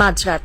মাঝরাত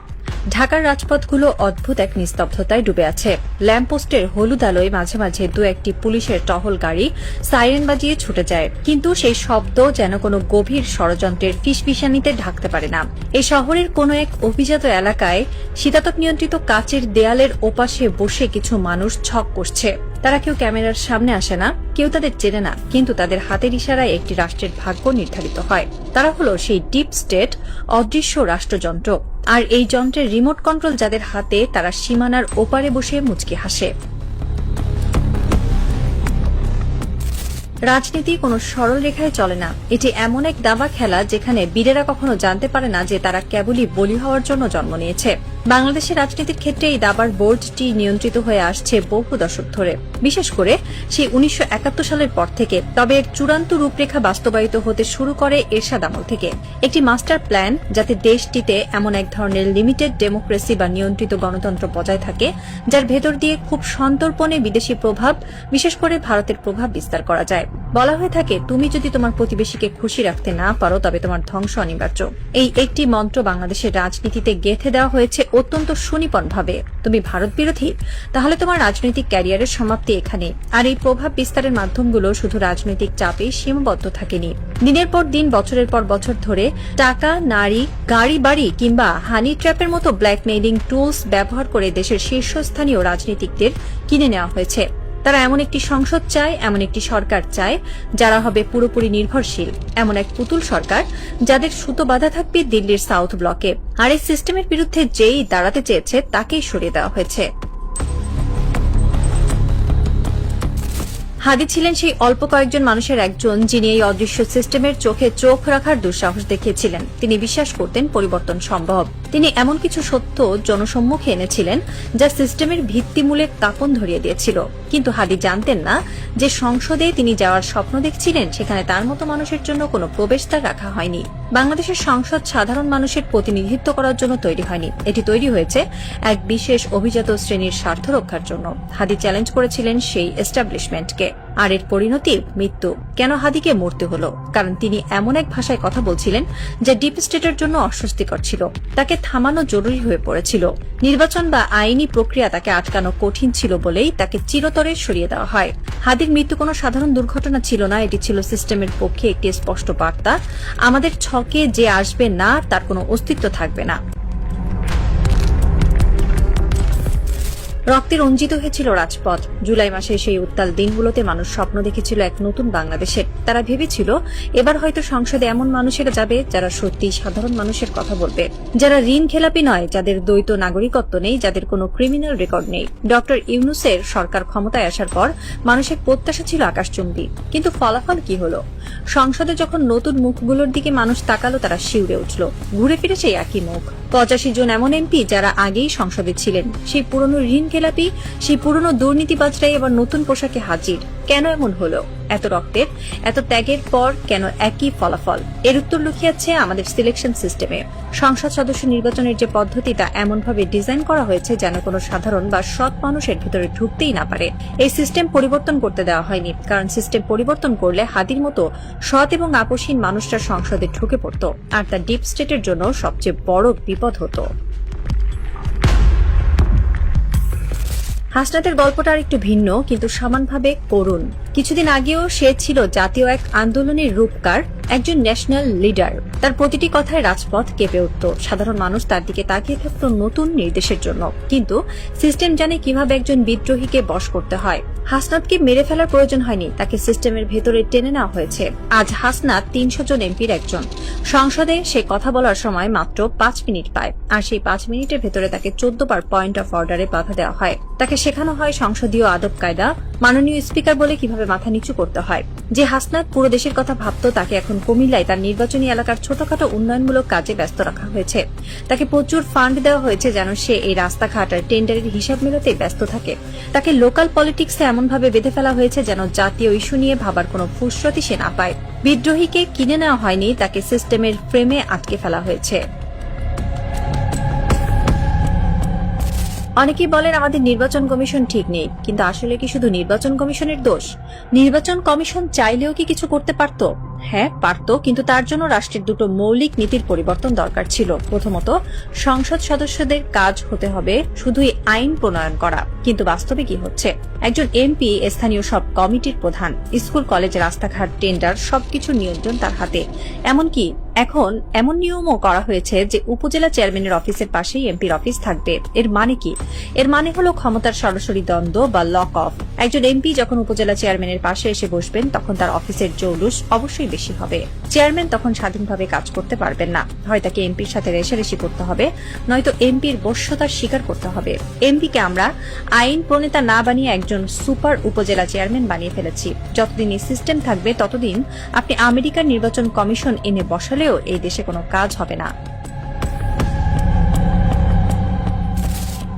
ঢাকার রাজপথগুলো অদ্ভুত এক নিস্তব্ধতায় ডুবে আছে। ল্যাম্পপোস্টের হলুদ আলোয় মাঝে মাঝে দু একটি পুলিশের টহল গাড়ি সাইরেন বাজিয়ে ছুটে যায়, কিন্তু সেই শব্দ যেন কোনো গভীর ষড়যন্ত্রের ফিসফিসানিতে ঢাকতে পারে না। এই শহরের কোনো এক অভিজাত এলাকায় শীতাতপ নিয়ন্ত্রিত কাচের দেয়ালের ওপাশে বসে কিছু মানুষ ছক কষছে। তারা কেউ ক্যামেরার সামনে আসে না, কেউ তাদের চেনে না, কিন্তু তাদের হাতের ইশারায় একটি রাষ্ট্রের ভাগ্য নির্ধারিত হয়। তারা হলো সেই ডিপ স্টেট, অদৃশ্য রাষ্ট্রযন্ত্র। আর এই যন্ত্রের রিমোট কন্ট্রোল যাদের হাতে, তারা সীমানার ওপারে বসে মুচকি হাসে। রাজনীতি কোনো সরল রেখায় চলে না। এটি এমন এক দাবা খেলা যেখানে বীরেরা কখনো জানতে পারে না যে তারা কেবলই বলি হওয়ার জন্য জন্ম নিয়েছে। বাংলাদেশের রাজনীতির ক্ষেত্রে এই দাবার বোর্ডটি নিয়ন্ত্রিত হয়ে আসছে বহু দশক ধরে, বিশেষ করে সেই 1971 সালের পর থেকে। তবে এর চূড়ান্ত রূপরেখা বাস্তবায়িত হতে শুরু করে এরশাদ আমল থেকে। একটি মাস্টার প্ল্যান যাতে দেশটিতে এমন এক ধরনের লিমিটেড ডেমোক্রেসি বা নিয়ন্ত্রিত গণতন্ত্র বজায় থাকে, যার ভেতর দিয়ে খুব সন্তর্পণে বিদেশি প্রভাব, বিশেষ করে ভারতের প্রভাব বিস্তার করা যায়। বলা হয়ে থাকে, তুমি যদি তোমার প্রতিবেশীকে খুশি রাখতে না পারো তবে তোমার ধ্বংস অনিবার্য। এই একটি মন্ত্র বাংলাদেশের রাজনীতিতে গেঁথে দেওয়া হয়েছে অত্যন্ত সুনিপুণভাবে। তুমি ভারত বিরোধী, তাহলে তোমার রাজনৈতিক ক্যারিয়ারের সমাপ্তি এখানে। আর এই প্রভাব বিস্তারের মাধ্যমগুলো শুধু রাজনৈতিক চাপে সীমাবদ্ধ থাকেনি। দিনের পর দিন, বছরের পর বছর ধরে টাকা, নারী, গাড়ি বাড়ি কিংবা হানি ট্র্যাপের মতো ব্ল্যাকমেইলিং টুলস ব্যবহার করে দেশের শীর্ষস্থানীয় রাজনীতিকদের কিনে নেওয়া হয়েছে। তারা এমন একটি সংসদ চায়, এমন একটি সরকার চায় যারা হবে পুরোপুরি নির্ভরশীল, এমন এক পুতুল সরকার যাদের সুতো বাঁধা থাকবে দিল্লির সাউথ ব্লকে। আর এই সিস্টেমের বিরুদ্ধে যেই দাঁড়াতে চেয়েছে তাকেই সরিয়ে দেওয়া হয়েছে। হাদি ছিলেন সেই অল্প কয়েকজন মানুষের একজন যিনি এই অদৃশ্য সিস্টেমের চোখে চোখ রাখার দুঃসাহস দেখিয়েছিলেন। তিনি বিশ্বাস করতেন পরিবর্তন সম্ভব। তিনি এমন কিছু সত্য জনসম্মুখে এনেছিলেন যা সিস্টেমের ভিত্তিমূলে কাঁপন ধরিয়ে দিয়েছিল। কিন্তু হাদি জানতেন না যে সংসদে তিনি যাওয়ার স্বপ্ন দেখছিলেন সেখানে তার মতো মানুষের জন্য কোনো প্রবেশদ্বার রাখা হয়নি। বাংলাদেশের সংসদ সাধারণ মানুষের প্রতিনিধিত্ব করার জন্য তৈরি হয়নি, এটি তৈরি হয়েছে এক বিশেষ অভিজাত শ্রেণীর স্বার্থ রক্ষার জন্য। হাদি চ্যালেঞ্জ করেছিলেন সেই এস্টাবলিশমেন্টকে, আর এর পরিণতি মৃত্যু। কেন হাদিকে মরতে হলো? কারণ তিনি এমন এক ভাষায় কথা বলছিলেন যা ডিপ স্টেটের জন্য অস্বস্তিকর ছিল। তাকে থামানো জরুরি হয়ে পড়েছিল। নির্বাচন বা আইনি প্রক্রিয়া তাকে আটকানো কঠিন ছিল বলেই তাকে চিরতরে সরিয়ে দেওয়া হয়। হাদির মৃত্যু কোনো সাধারণ দুর্ঘটনা ছিল না, এটি ছিল সিস্টেমের পক্ষে একটি স্পষ্ট বার্তা। আমাদের ছকে যে আসবে না তার কোনো অস্তিত্ব থাকবে না। রক্তে রঞ্জিত হয়েছিল রাজপথ। জুলাই মাসে সেই উত্তাল দিনগুলোতে মানুষ স্বপ্ন দেখেছিল এক নতুন বাংলাদেশের। তারা ভেবেছিল এবার হয়তো সংসদে এমন মানুষেরা যাবে যারা সত্যি সাধারণ মানুষের কথা বলবে, যারা ঋণ খেলাপি নয়, যাদের দ্বৈত নাগরিকত্ব নেই, যাদের কোনো ক্রিমিনাল রেকর্ড নেই। ডক্টর ইউনূসের সরকার ক্ষমতায় আসার পর মানুষের প্রত্যাশা ছিল আকাশচুম্বী, কিন্তু ফলাফল কি হলো? সংসদে যখন নতুন মুখগুলোর দিকে মানুষ তাকালো, তারা শিউরে উঠল। ঘুরে ফিরে সেই একই মুখ। 85 জন এমন এমপি যারা আগেই সংসদে ছিলেন, সেই পুরনো ঋণ খেলাপি, সেই পুরনো দুর্নীতিবাজরাই এবার নতুন পোশাকে হাজির। কেন এমন হলো? এত রক্তের, এত ত্যাগের পর কেন একই ফলাফল? এর উত্তর লুকিয়ে আছে আমাদের সিলেকশন সিস্টেমে। সংসদ সদস্য নির্বাচনের যে পদ্ধতি, তা এমনভাবে ডিজাইন করা হয়েছে যেন কোনো সাধারণ বা সৎ মানুষের ভিতরে ঢুকতেই না পারে। এই সিস্টেম পরিবর্তন করতে দেওয়া হয়নি, কারণ সিস্টেম পরিবর্তন করলে হাদির মতো সৎ এবং আপোষহীন মানুষরা সংসদে ঢুকে পড়ত, আর তা ডিপ স্টেটের জন্য সবচেয়ে বড় বিপদ হতো। হাসনাতের গল্পটা আর একটু ভিন্ন, কিন্তু সমানভাবে করুণ। কিছুদিন আগেও সে ছিল জাতীয় এক আন্দোলনের রূপকার, একজন ন্যাশনাল লিডার। তার প্রতিটি কথায় রাজপথ কেঁপে উঠত। সাধারণ মানুষ তার দিকে তাকিয়ে থাকত নতুন নির্দেশের জন্য। কিন্তু সিস্টেম জানে কিভাবে একজন বিদ্রোহীকে বশ করতে হয়। হাসনাতকে মেরে ফেলার প্রয়োজন হয়নি, তাকে সিস্টেমের ভেতরে টেনে নেওয়া হয়েছে। আজ হাসনাত 300 জন এমপির একজন। সংসদে সে কথা বলার সময় মাত্র 5 মিনিট পায়, আর সেই 5 মিনিটের ভেতরে তাকে 14 বার পয়েন্ট অফ অর্ডারে বাধা দেওয়া হয়। তাকে শেখানো হয় সংসদীয় আদব কায়দা, মাননীয় স্পিকার বলে কিভাবে মাথা নিচু করতে হয়। যে হাসনাত পুরো দেশের কথা ভাবত, তাকে এখন কুমিল্লায় তার নির্বাচনী এলাকার ছোটখাটো উন্নয়নমূলক কাজে ব্যস্ত রাখা হয়েছে। তাকে প্রচুর ফান্ড দেওয়া হয়েছে যেন সে এই রাস্তাঘাট আর টেন্ডারের হিসাব মেলাতেই ব্যস্ত থাকে। তাকে লোকাল পলিটিক্সে এমনভাবে বেঁধে ফেলা হয়েছে যেন জাতীয় ইস্যু নিয়ে ভাবার কোনো ফুসরতি সে না পায়। বিদ্রোহীকে কিনে নেওয়া হয়নি, তাকে সিস্টেমের ফ্রেমে আটকে ফেলা হয়েছে। অনেকেই বলেন আমাদের নির্বাচন কমিশন ঠিক নেই, কিন্তু আসলে কি শুধু নির্বাচন কমিশনের দোষ? নির্বাচন কমিশন চাইলেও কি কিছু করতে পারত? হ্যাঁ পারত, কিন্তু তার জন্য রাষ্ট্রের দুটো মৌলিক নীতির পরিবর্তন দরকার ছিল। প্রথমত, সংসদ সদস্যদের কাজ হতে হবে শুধুই আইন প্রণয়ন করা, কিন্তু বাস্তবে কি হচ্ছে? একজন এমপি স্থানীয় সব কমিটির প্রধান, স্কুল কলেজ রাস্তাঘাট টেন্ডার সবকিছু নিয়ন্ত্রণ তার হাতে। এমনকি এখন এমন নিয়মও করা হয়েছে যে উপজেলা চেয়ারম্যানের অফিসের পাশেই এমপির অফিস থাকবে। এর মানে কি? এর মানে হলো ক্ষমতার সরাসরি দ্বন্দ্ব বা লক অফ। একজন এমপি যখন উপজেলা চেয়ারম্যানের পাশে এসে বসবেন তখন তার অফিসের জৌলুস অবশ্যই বেশি হবে। চেয়ারম্যান তখন স্বাধীনভাবে কাজ করতে পারবেন না, হয় তাকে এমপির সাথে রেষারেষি করতে হবে, নয়তো এমপির বশ্যতার স্বীকার করতে হবে। এমপিকে আমরা আইন প্রণেতা না বানিয়ে একজন সুপার উপজেলা চেয়ারম্যান বানিয়ে ফেলেছি। যতদিন এই সিস্টেম থাকবে ততদিন আপনি আমেরিকার নির্বাচন কমিশন এনে বসালেও এই দেশে কোনো কাজ হবে না।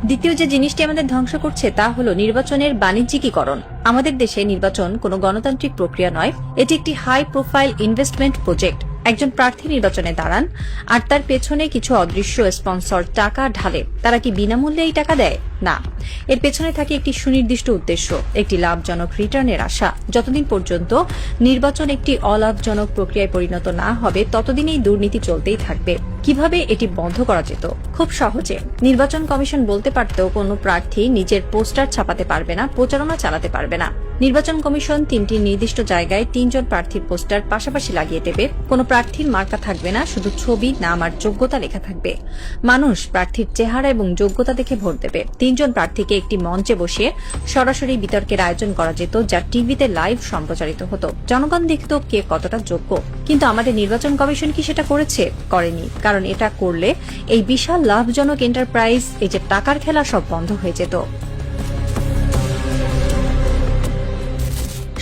দ্বিতীয় যে জিনিসটি আমাদের ধ্বংস করছে তা হলো নির্বাচনের বাণিজ্যিকীকরণ। আমাদের দেশে নির্বাচন কোনো গণতান্ত্রিক প্রক্রিয়া নয়, এটি একটি হাই প্রোফাইল ইনভেস্টমেন্ট প্রজেক্ট। একজন প্রার্থী নির্বাচনে দাঁড়ান আর তার পেছনে কিছু অদৃশ্য স্পন্সর টাকা ঢালে। তারা কি বিনামূল্যে এই টাকা দেয়? না, এর পেছনে থাকে একটি সুনির্দিষ্ট উদ্দেশ্য, একটি লাভজনক রিটার্নের আশা। যতদিন পর্যন্ত নির্বাচন একটি অলাভজনক প্রক্রিয়ায় পরিণত না হবে ততদিন এই দুর্নীতি চলতেই থাকবে। কিভাবে এটি বন্ধ করা যেত? খুব সহজে। নির্বাচন কমিশন বলতে পারত কোনো প্রার্থী নিজের পোস্টার ছাপাতে পারবে না, প্রচারণা চালাতে পারবে না। নির্বাচন কমিশন ৩টি নির্দিষ্ট জায়গায় ৩ জন প্রার্থীর পোস্টার পাশাপাশি লাগিয়ে দেবে। কোনো প্রার্থীর মার্কা থাকবে না, শুধু ছবি, নাম আর যোগ্যতা লেখা থাকবে। মানুষ প্রার্থীর চেহারা এবং যোগ্যতা দেখে ভোট দেবে। ৩ জন প্রার্থীকে একটি মঞ্চে বসিয়ে সরাসরি বিতর্কের আয়োজন করা যেত, যা টিভিতে লাইভ সম্প্রচারিত হতো। জনগণ দেখত কে কতটা যোগ্য। কিন্তু আমাদের নির্বাচন কমিশন কি সেটা করেছে? করেনি। কারণ এটা করলে এই বিশাল লাভজনক এন্টারপ্রাইজ, এই যে টাকার খেলা, সব বন্ধ হয়ে যেত।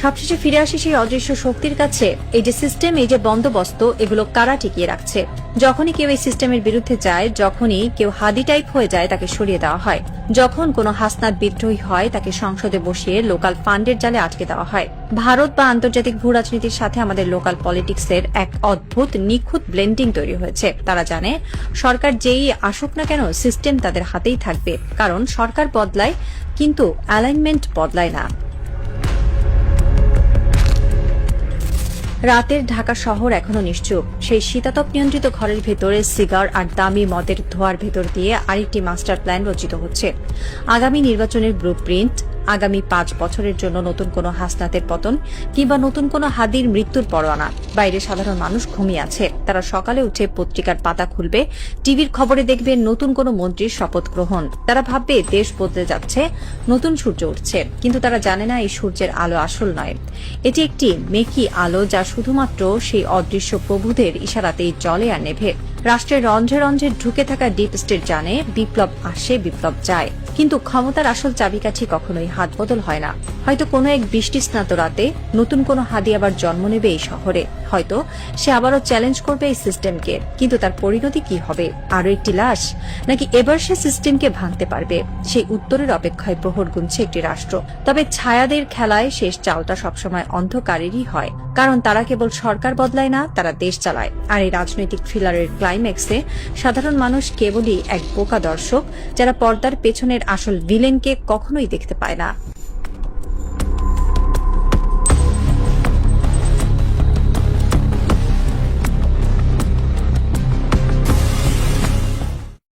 সবশেষে ফিরে আসি সেই অদৃশ্য শক্তির কাছে। এই যে সিস্টেম, এই যে বন্দোবস্ত, এগুলো কারা টিকিয়ে রাখছে? যখনই কেউ এই সিস্টেমের বিরুদ্ধে যায়, যখনই কেউ হাদি টাইপ হয়ে যায়, তাকে সরিয়ে দেওয়া হয়। যখন কোনো হাসনাত বিদ্রোহী হয়, তাকে সংসদে বসিয়ে লোকাল ফান্ডের জালে আটকে দেওয়া হয়। ভারত বা আন্তর্জাতিক ভূ রাজনীতির সাথে আমাদের লোকাল পলিটিক্সের এক অদ্ভুত নিখুঁত ব্লেন্ডিং তৈরি হয়েছে। তারা জানে সরকার যেই আসুক না কেন, সিস্টেম তাদের হাতেই থাকবে। কারণ সরকার বদলায়, কিন্তু অ্যালাইনমেন্ট বদলায় না। রাতের ঢাকা শহর এখনো নিশ্চুপ। সেই শীতাতপ নিয়ন্ত্রিত ঘরের ভেতরে সিগার আর দামি মদের ধোঁয়ার ভেতর দিয়ে আরেকটি মাস্টার প্ল্যান রচিত হচ্ছে। আগামী নির্বাচনের ব্লুপ্রিন্ট, আগামী 5 বছরের জন্য নতুন কোনো হাসনাতের পতন কিংবা নতুন কোনো হাদির মৃত্যুর পরোয়ানা। বাইরে সাধারণ মানুষ ঘুমিয়ে আছে। তারা সকালে উঠে পত্রিকার পাতা খুলবে, টিভির খবরে দেখবে নতুন কোনো মন্ত্রীর শপথ গ্রহণ। তারা ভাববে দেশ বদলে যাচ্ছে, নতুন সূর্য উঠছে। কিন্তু তারা জানে না এই সূর্যের আলো আসল নয়। এটি একটি মেকি আলো, যা শুধুমাত্র সেই অদৃশ্য প্রভুদের ইশারাতেই জ্বলে আর নেভে। রাষ্ট্রের রন্ধ্রে রন্ধ্রে ঢুকে থাকা ডিপ স্টেট জানে বিপ্লব আসে, বিপ্লব যায়, কিন্তু ক্ষমতার আসল চাবিকাঠি কখনোই হাত বদল হয় না। হয়তো কোনো এক বৃষ্টিস্নাত রাতে নতুন কোনো হাদি আবার জন্ম নেবে এই শহরে। হয়তো সে আবারও চ্যালেঞ্জ করবে এই সিস্টেমকে। কিন্তু তার পরিণতি কি হবে? আরো একটি লাশ, নাকি এবার সে সিস্টেমকে ভাঙতে পারবে? সেই উত্তরের অপেক্ষায় প্রহর গুনছে একটি রাষ্ট্র। তবে ছায়াদের খেলায় শেষ চালটা সবসময় অন্ধকারেরই হয়, কারণ তারা কেবল সরকার বদলায় না, তারা দেশ চালায়। আর এই রাজনৈতিক থ্রিলারের ক্লাইম্যাক্সে সাধারণ মানুষ কেবলই এক বোকা দর্শক, যারা পর্দার পেছনের আসল ভিলেনকে কখনোই দেখতে পায় না।